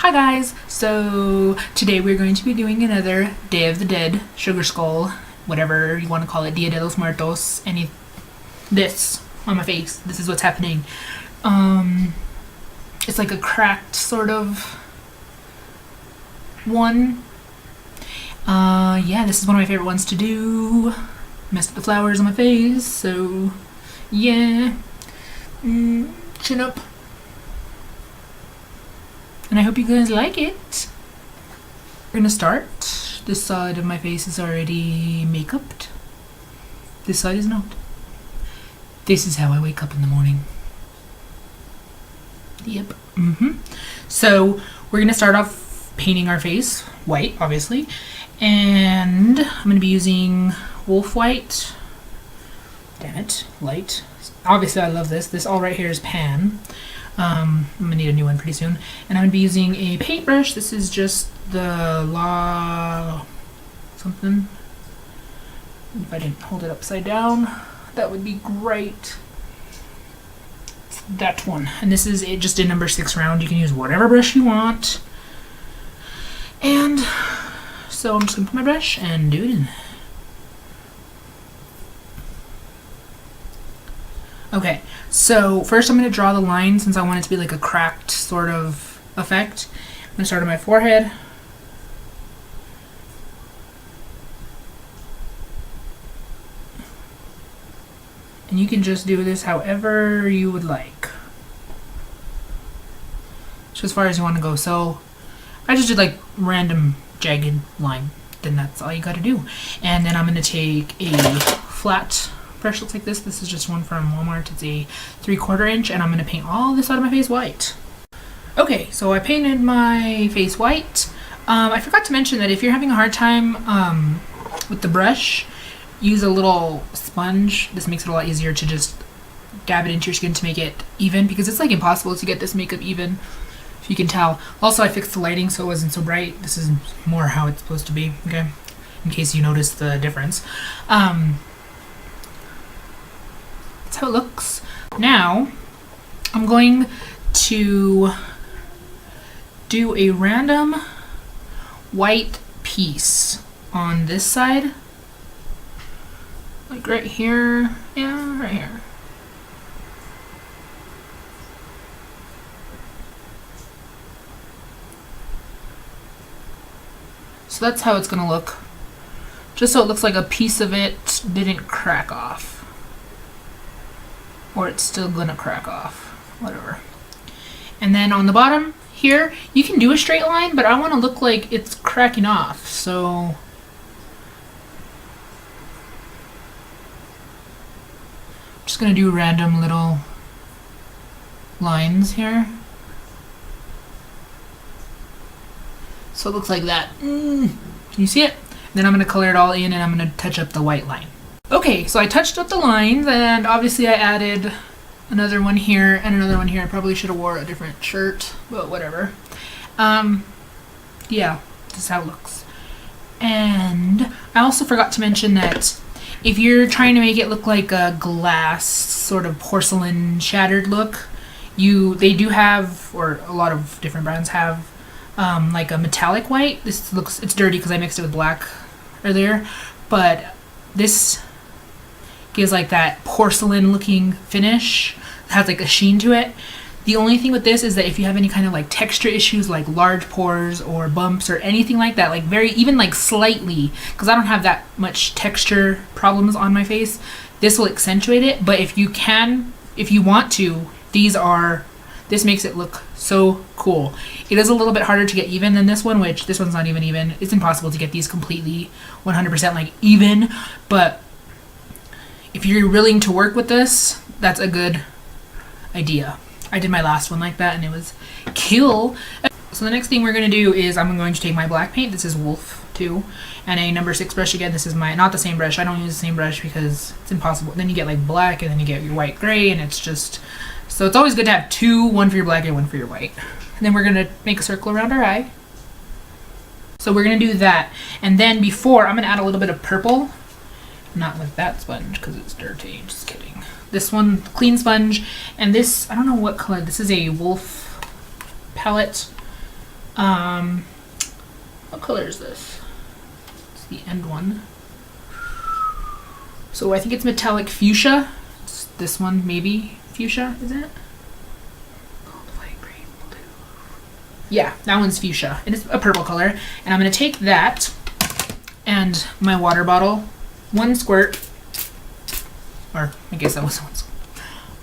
Hi guys! So today we're going to be doing another Day of the Dead, Sugar Skull, whatever you want to call it, Dia de los Muertos, this on my face. This is what's happening. It's like a cracked sort of one. Yeah, this is one of my favorite ones to do. Messed with the flowers on my face, so yeah. Chin up. And I hope you guys like it. We're gonna start. This side of my face is already make-upped. This side is not. This is how I wake up in the morning. Yep. So we're gonna start off painting our face white, obviously. And I'm gonna be using wolf white. Damn it, light. Obviously I love this. This all right here is pan. I'm gonna need a new one pretty soon. And I'm gonna be using a paintbrush. This is just the La something. If I didn't hold it upside down, that would be great. It's that one. And this is it, just a number 6 round. You can use whatever brush you want. And so I'm just gonna put my brush and do it in. Okay, so first I'm going to draw the line since I want it to be like a cracked sort of effect. I'm going to start on my forehead. And you can just do this however you would like. Just as far as you want to go. So I just did like random jagged line. Then that's all you got to do. And then I'm going to take a flat brush looks like this. This is just one from Walmart. It's a 3/4 inch, and I'm going to paint all this out of my face white. Okay, so I painted my face white. I forgot to mention that if you're having a hard time with the brush, use a little sponge. This makes it a lot easier to just dab it into your skin to make it even, because it's like impossible to get this makeup even, if you can tell. Also, I fixed the lighting so it wasn't so bright. This is more how it's supposed to be, okay? In case you notice the difference. That's how it looks. Now, I'm going to do a random white piece on this side. Like right here. Yeah, right here. So that's how it's gonna look. Just so it looks like a piece of it didn't crack off. Or it's still gonna crack off, whatever. And then on the bottom here, you can do a straight line, but I want to look like it's cracking off, so I'm just gonna do random little lines here. So it looks like that. Can you see it? Then I'm gonna color it all in, and I'm gonna touch up the white line. Okay, so I touched up the lines, and obviously I added another one here and another one here. I probably should have wore a different shirt, but whatever. Yeah, this is how it looks. And I also forgot to mention that if you're trying to make it look like a glass, sort of porcelain shattered look, they do have, or a lot of different brands have, like a metallic white. It's dirty because I mixed it with black earlier, but this gives like that porcelain looking finish. It has like a sheen to it. The only thing with this is that if you have any kind of like texture issues, like large pores or bumps or anything like that, like even like slightly, because I don't have that much texture problems on my face, this will accentuate it. But if you want to, this makes it look so cool. It is a little bit harder to get even than this one, which this one's not even. It's impossible to get these completely 100% like even, but if you're willing to work with this, that's a good idea. I did my last one like that and it was kill. So the next thing we're going to do is I'm going to take my black paint. This is Wolf 2 and a number 6 brush again. This is not the same brush. I don't use the same brush because it's impossible. Then you get like black and then you get your white gray, and it's just, so it's always good to have two, one for your black and one for your white. And then we're going to make a circle around our eye. So we're going to do that. And then I'm going to add a little bit of purple. Not with that sponge because it's dirty, just kidding. This one, clean sponge, and this, I don't know what color, this is a Wolf palette. What color is this? It's the end one. So I think it's metallic fuchsia. It's this one, maybe fuchsia, is it? Gold, white, green, blue. Yeah, that one's fuchsia. It is a purple color. And I'm gonna take that and my water bottle, 1 squirt, or I guess that was 1 squirt.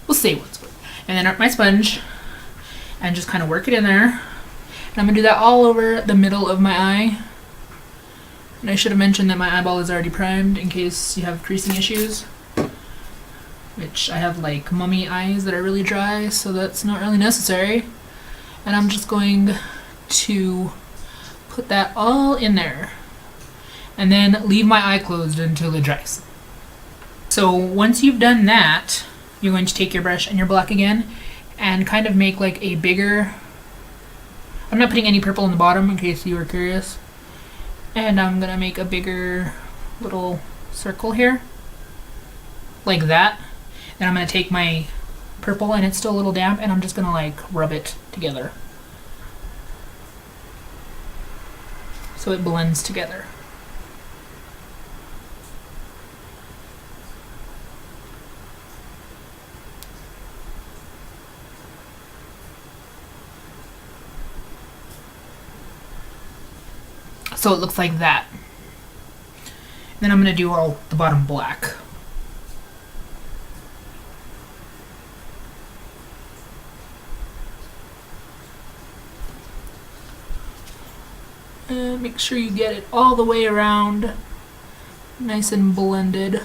We'll say 1 squirt. And then my sponge and just kind of work it in there. And I'm gonna do that all over the middle of my eye. And I should have mentioned that my eyeball is already primed in case you have creasing issues. Which I have like mummy eyes that are really dry, so that's not really necessary. And I'm just going to put that all in there. And then leave my eye closed until it dries. So once you've done that, you're going to take your brush and your black again and kind of make like a bigger... I'm not putting any purple in the bottom in case you were curious. And I'm gonna make a bigger little circle here. Like that. Then I'm gonna take my purple, and it's still a little damp, and I'm just gonna like rub it together. So it blends together. So it looks like that. Then I'm going to do all the bottom black. And make sure you get it all the way around, nice and blended.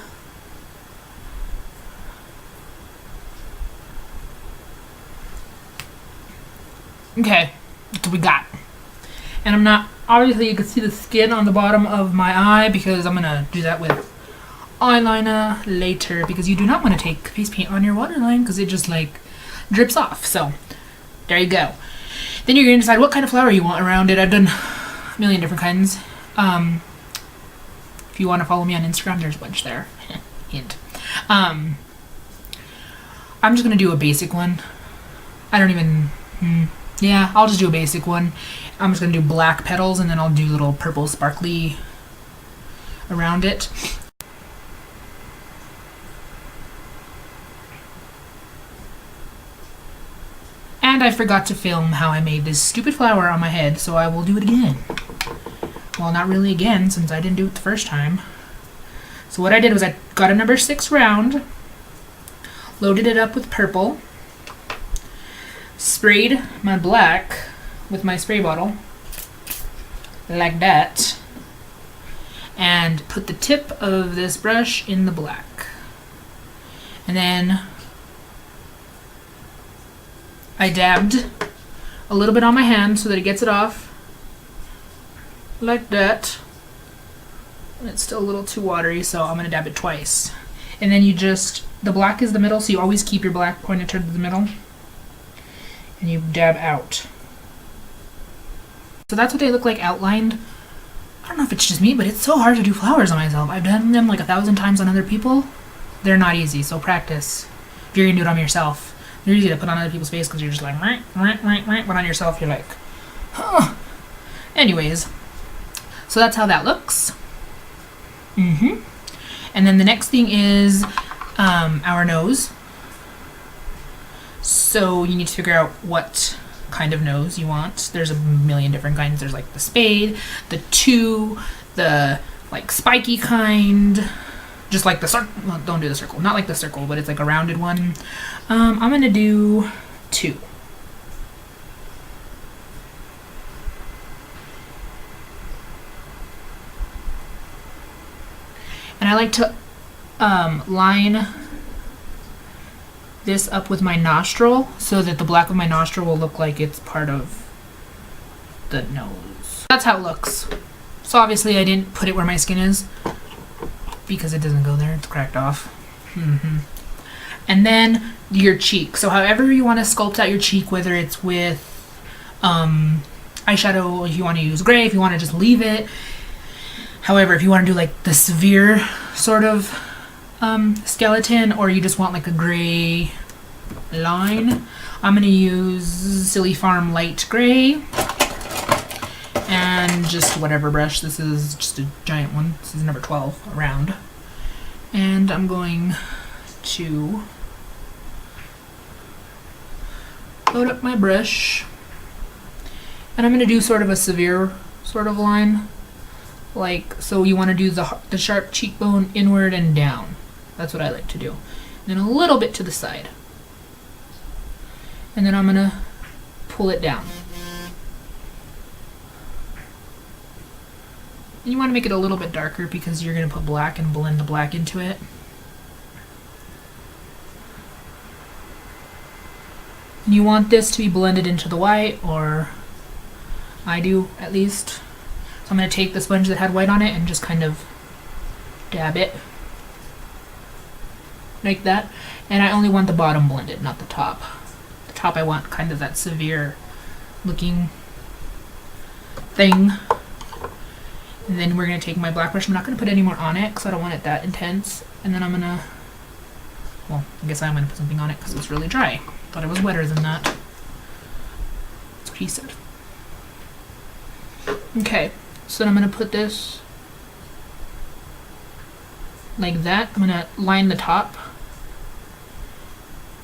Okay, that's what we got. And I'm not, obviously you can see the skin on the bottom of my eye because I'm gonna do that with eyeliner later, because you do not want to take face paint on your waterline because it just like drips off. So there you go. Then you're gonna decide what kind of flower you want around it. I've done a million different kinds. If you want to follow me on Instagram, there's a bunch there. Hint. I'm just gonna do a basic one. I don't even, yeah, I'll just do a basic one. I'm just gonna do black petals, and then I'll do little purple sparkly around it. And I forgot to film how I made this stupid flower on my head, so I will do it again. Well, not really again, since I didn't do it the first time. So what I did was I got a number 6 round, loaded it up with purple, sprayed my black with my spray bottle, like that, and put the tip of this brush in the black. And then I dabbed a little bit on my hand so that it gets it off, like that. And it's still a little too watery, so I'm gonna dab it twice. And then you just, the black is the middle, so you always keep your black pointed toward the middle. And you dab out. So that's what they look like outlined. I don't know if it's just me, but it's so hard to do flowers on myself. I've done them like 1,000 times on other people. They're not easy, so practice. If you're gonna do it on yourself. They're easy to put on other people's face because you're just like, but on yourself you're like, huh. Anyways, so that's how that looks. And then the next thing is our nose. So you need to figure out what kind of nose you want. There's a million different kinds. There's like the spade, the 2, the like spiky kind, just like the circle. Well, don't do the circle. Not like the circle, but it's like a rounded one. I'm gonna do 2. And I like to line this up with my nostril so that the black of my nostril will look like it's part of the nose. That's how it looks. So obviously I didn't put it where my skin is because it doesn't go there, it's cracked off. And then your cheek. So however you want to sculpt out your cheek, whether it's with eyeshadow, if you want to use gray, if you want to just leave it. However, if you want to do like the severe sort of skeleton, or you just want like a gray line, I'm going to use Silly Farm Light Gray. then just whatever brush. This is just a giant one. This is number 12, a round. And I'm going to load up my brush. And I'm going to do sort of a severe sort of line. Like, so you want to do the sharp cheekbone inward and down. That's what I like to do. And then a little bit to the side. And then I'm going to pull it down. And you want to make it a little bit darker because you're going to put black and blend the black into it. And you want this to be blended into the white, or I do at least. So I'm going to take the sponge that had white on it and just kind of dab it like that. And I only want the bottom blended, not the top. The top I want kind of that severe looking thing. And then we're going to take my black brush. I'm not going to put any more on it because I don't want it that intense. And then I'm going to, well, I guess I'm going to put something on it because it's really dry. Thought it was wetter than that. That's what he said. Okay, so I'm going to put this like that. I'm going to line the top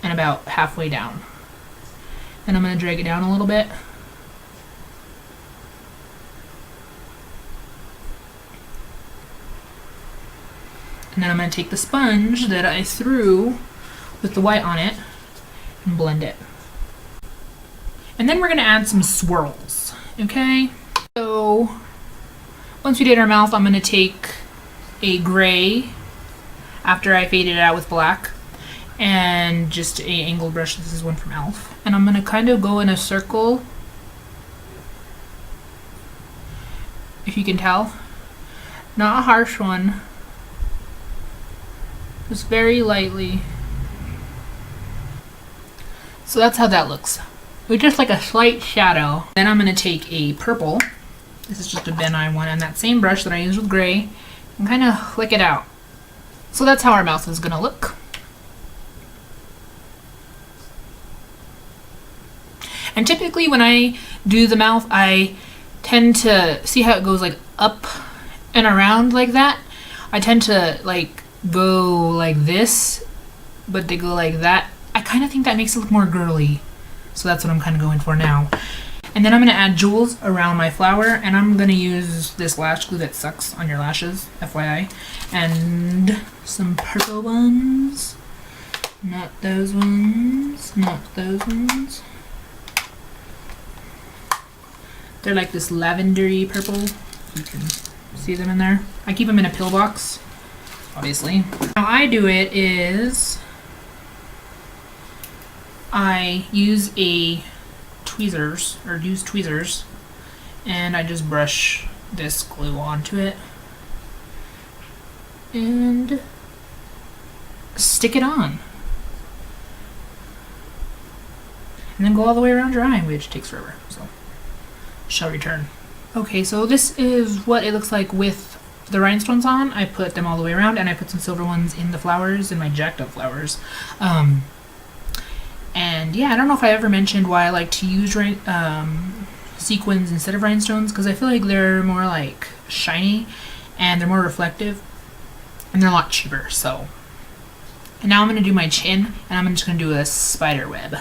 and about halfway down. And I'm going to drag it down a little bit. And then I'm going to take the sponge that I threw with the white on it and blend it. And then we're going to add some swirls, okay? So once we did our mouth, I'm going to take a gray after I faded it out with black and just a angled brush. This is one from e.l.f. And I'm going to kind of go in a circle, if you can tell. Not a harsh one. Just very lightly. So that's how that looks. With just like a slight shadow. Then I'm going to take a purple. This is just a Ben Nye one, and that same brush that I used with gray, and kind of flick it out. So that's how our mouth is going to look. And typically when I do the mouth, I tend to see how it goes like up and around like that. I tend to like go like this, but they go like that. I kind of think that makes it look more girly. So that's what I'm kind of going for now. And then I'm going to add jewels around my flower, and I'm going to use this lash glue that sucks on your lashes, FYI. And some purple ones. Not those ones. Not those ones. They're like this lavendery purple. You can see them in there. I keep them in a pill box, obviously. How I do it is I use tweezers, and I just brush this glue onto it and stick it on. And then go all the way around your eye, which takes forever, so shall return. Okay, so this is what it looks like with the rhinestones on. I put them all the way around, and I put some silver ones in the flowers, in my jacked up flowers. And yeah, I don't know if I ever mentioned why I like to use sequins instead of rhinestones, because I feel like they're more like shiny and they're more reflective and they're a lot cheaper. So, and now I'm going to do my chin, and I'm just going to do a spider web.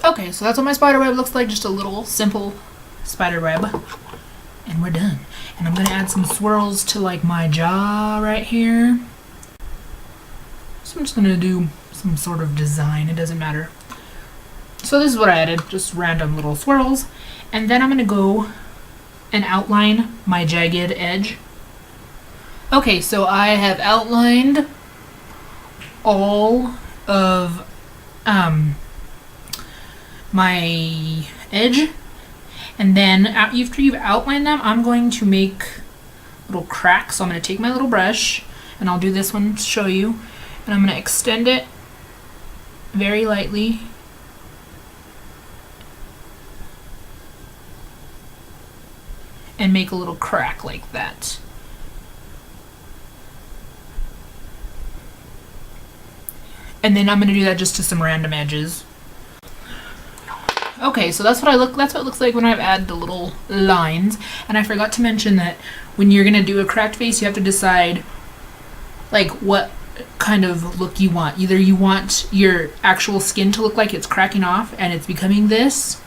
Okay, so that's what my spider web looks like, just a little simple spider web, and we're done. And I'm going to add some swirls to like my jaw right here. So I'm just going to do some sort of design, it doesn't matter. So this is what I added, just random little swirls. And then I'm going to go and outline my jagged edge. Okay, so I have outlined all of my edge, and then after you've outlined them, I'm going to make little cracks. So I'm going to take my little brush, and I'll do this one to show you, and I'm going to extend it very lightly and make a little crack like that. And then I'm gonna do that just to some random edges. Okay, so that's what it looks like when I've added the little lines. And I forgot to mention that when you're gonna do a cracked face, you have to decide like what kind of look you want. Either you want your actual skin to look like it's cracking off and it's becoming this,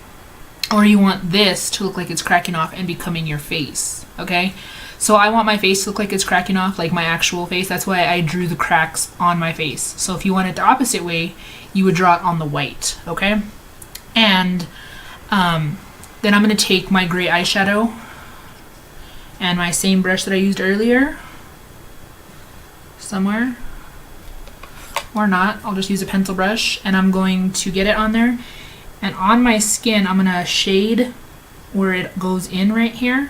or you want this to look like it's cracking off and becoming your face. Okay? So I want my face to look like it's cracking off, like my actual face. That's why I drew the cracks on my face. So if you want it the opposite way, you would draw it on the white, okay? And then I'm going to take my gray eyeshadow and my same brush that I used earlier, somewhere, or not, I'll just use a pencil brush, and I'm going to get it on there. And on my skin, I'm going to shade where it goes in right here,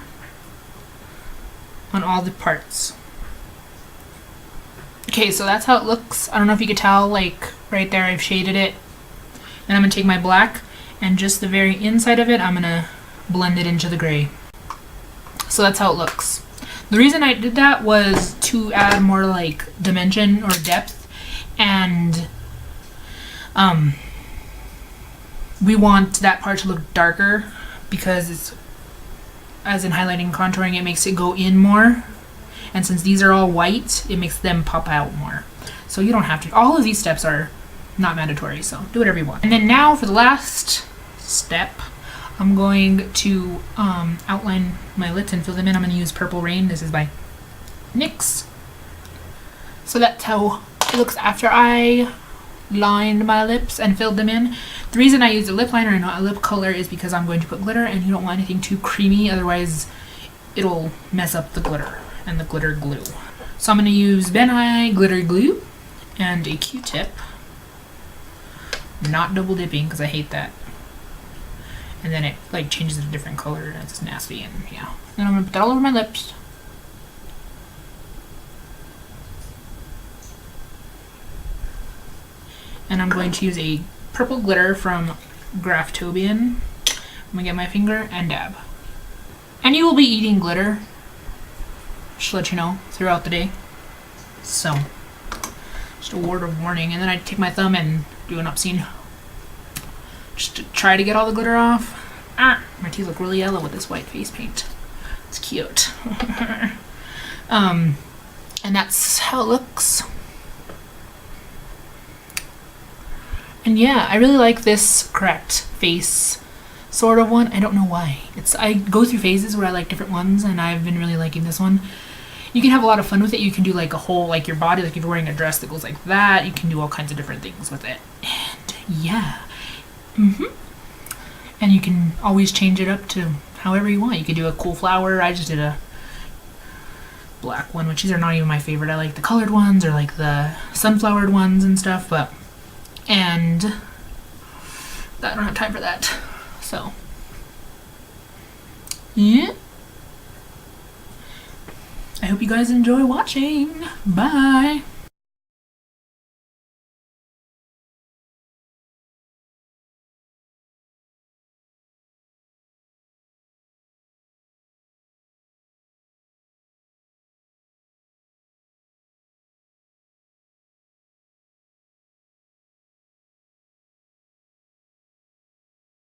on all the parts. Okay, so that's how it looks. I don't know if you could tell, like right there I've shaded it. Then I'm gonna take my black and just the very inside of it, I'm gonna blend it into the gray. So that's how it looks. The reason I did that was to add more like dimension or depth, and we want that part to look darker because it's, as in highlighting and contouring, it makes it go in more. And since these are all white, it makes them pop out more. So you don't have to. All of these steps are not mandatory, so do whatever you want. And then now for the last step, I'm going to outline my lips and fill them in. I'm going to use Purple Rain. This is by NYX. So that's how it looks after I lined my lips and filled them in. The reason I used a lip liner and not a lip color is because I'm going to put glitter, and you don't want anything too creamy, otherwise it'll mess up the glitter and the glitter glue. So I'm going to use Ben Nye glitter glue and a Q-tip. Not double dipping because I hate that. And then it like changes to a different color and it's nasty, and yeah. Then I'm going to put that all over my lips. And I'm going to use a purple glitter from Graftobian. I'm going to get my finger and dab. And you will be eating glitter, just to let you know, throughout the day. So, just a word of warning. And then I take my thumb and do an upscene, just to try to get all the glitter off. My teeth look really yellow with this white face paint. It's cute. And that's how it looks. And yeah, I really like this cracked face sort of one. I don't know why. I go through phases where I like different ones, and I've been really liking this one. You can have a lot of fun with it. You can do like a whole, like your body, like if you're wearing a dress that goes like that, you can do all kinds of different things with it. And yeah. And you can always change it up to however you want. You could do a cool flower. I just did a black one, which these are not even my favorite. I like the colored ones or like the sunflowered ones and stuff, and I don't have time for that. So, yeah. I hope you guys enjoy watching. Bye.